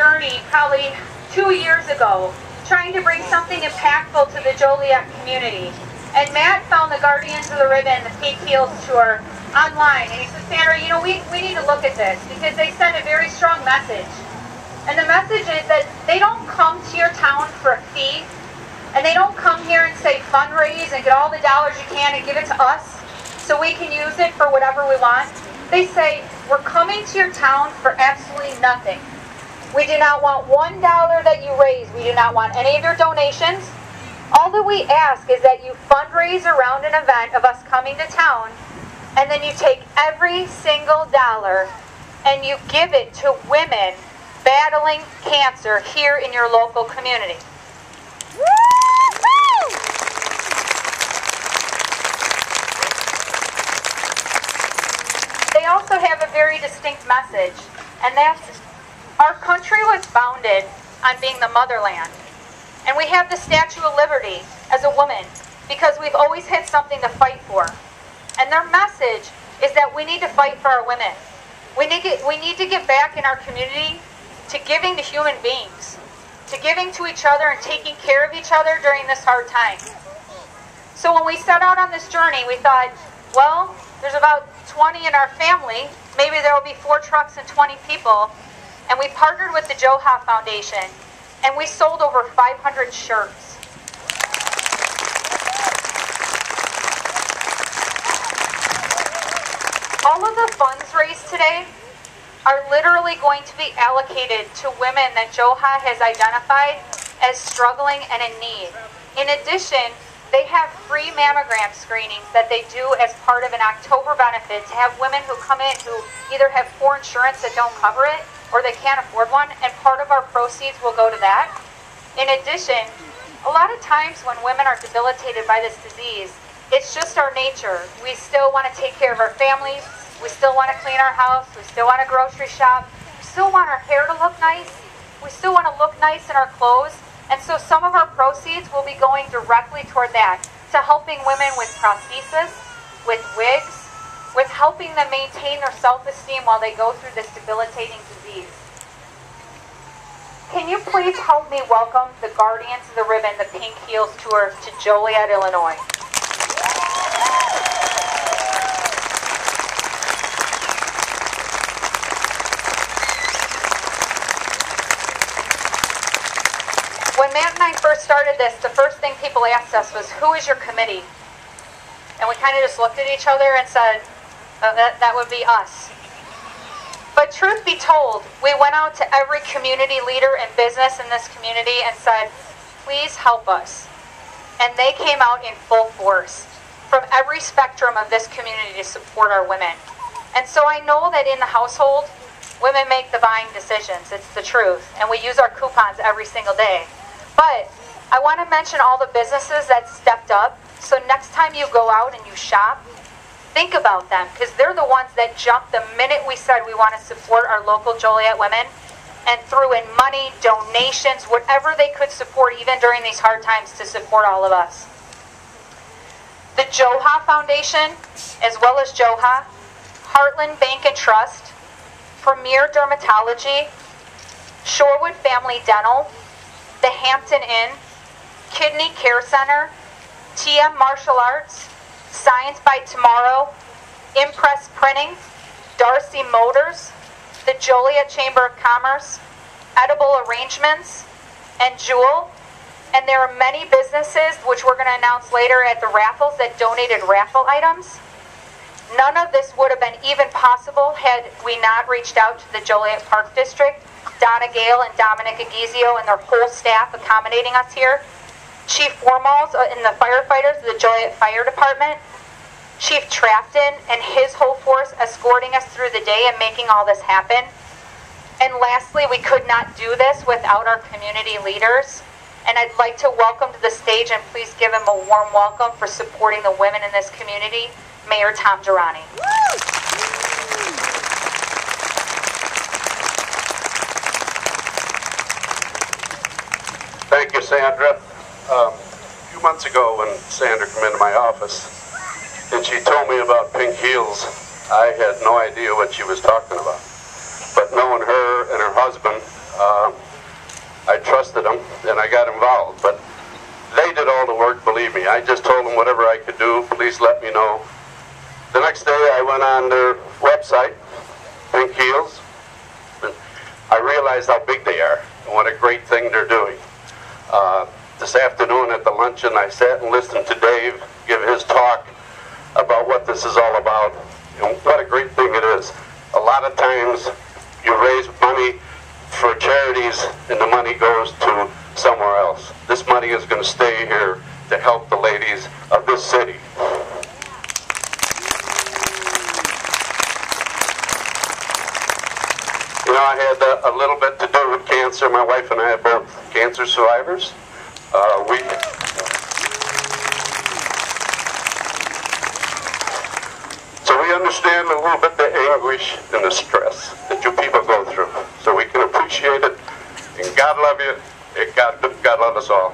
journey probably 2 years ago, trying to bring something impactful to the Joliet community. And Matt found the Guardians of the Ribbon, the Pink Heels Tour, online. And he said, Sandra, you know, we need to look at this because they send a very strong message. And the message is that they don't come to your town for a fee. And they don't come here and say fundraise and get all the dollars you can and give it to us so we can use it for whatever we want. They say, we're coming to your town for absolutely nothing. We do not want $1 that you raise. We do not want any of your donations. All that we ask is that you fundraise around an event of us coming to town, and then you take every single dollar and you give it to women battling cancer here in your local community. They also have a very distinct message, and that's our country was founded on being the motherland. And we have the Statue of Liberty as a woman because we've always had something to fight for. And their message is that we need to fight for our women. We need to get back in our community to giving to human beings, to giving to each other and taking care of each other during this hard time. So when we set out on this journey, we thought, well, there's about 20 in our family. Maybe there will be 4 trucks and 20 people. And we partnered with the Joha Foundation, and we sold over 500 shirts. All of the funds raised today are literally going to be allocated to women that Joha has identified as struggling and in need. In addition, they have free mammogram screenings that they do as part of an October benefit to have women who come in who either have poor insurance that don't cover it or they can't afford one, and part of our proceeds will go to that. In addition, a lot of times when women are debilitated by this disease, it's just our nature. We still want to take care of our families, we still want to clean our house, we still want to grocery shop, we still want our hair to look nice, we still want to look nice in our clothes, and so some of our proceeds will be going directly toward that, to helping women with prosthesis, with wigs, with helping them maintain their self-esteem while they go through this debilitating disease. Can you please help me welcome the Guardians of the Ribbon, the Pink Heels Tour to Joliet, Illinois. When Matt and I first started this, the first thing people asked us was, who is your committee? And we kind of just looked at each other and said, that would be us. But truth be told, we went out to every community leader and business in this community and said, please help us. And they came out in full force from every spectrum of this community to support our women. And so I know that in the household, women make the buying decisions. It's the truth. And we use our coupons every single day. But I want to mention all the businesses that stepped up. So next time you go out and you shop, think about them, because they're the ones that jumped the minute we said we want to support our local Joliet women and threw in money, donations, whatever they could support even during these hard times to support all of us. The Joha Foundation, as well as Joha, Heartland Bank and Trust, Premier Dermatology, Shorewood Family Dental, the Hampton Inn, Kidney Care Center, TM Martial Arts, Science by Tomorrow, Impress Printing, Darcy Motors, the Joliet Chamber of Commerce, Edible Arrangements, and Jewel. And there are many businesses, which we're going to announce later at the raffles, that donated raffle items. None of this would have been even possible had we not reached out to the Joliet Park District, Donna Gale and Dominic Agizio and their whole staff accommodating us here. Chief Wormals and the firefighters of the Joliet Fire Department, Chief Trafton and his whole force escorting us through the day and making all this happen. And lastly, we could not do this without our community leaders. And I'd like to welcome to the stage, and please give him a warm welcome for supporting the women in this community, Mayor Tom Girani. Thank you, Sandra. A few months ago when Sandra came into my office and she told me about Pink Heels, I had no idea what she was talking about. But knowing her and her husband, I trusted them, and I got involved. But they did all the work, believe me. I just told them whatever I could do, please let me know. The next day I went on their website, Pink Heels, and I realized how big they are and what a great thing they're doing. This afternoon at the luncheon, I sat and listened to Dave give his talk about what this is all about and what a great thing it is. A lot of times you raise money for charities and the money goes to somewhere else. This money is going to stay here to help the ladies of this city. You know, I had a little bit to do with cancer. My wife and I are both cancer survivors. So we understand a little bit the anguish and the stress that you people go through. So we can appreciate it. And God love you. And God love us all.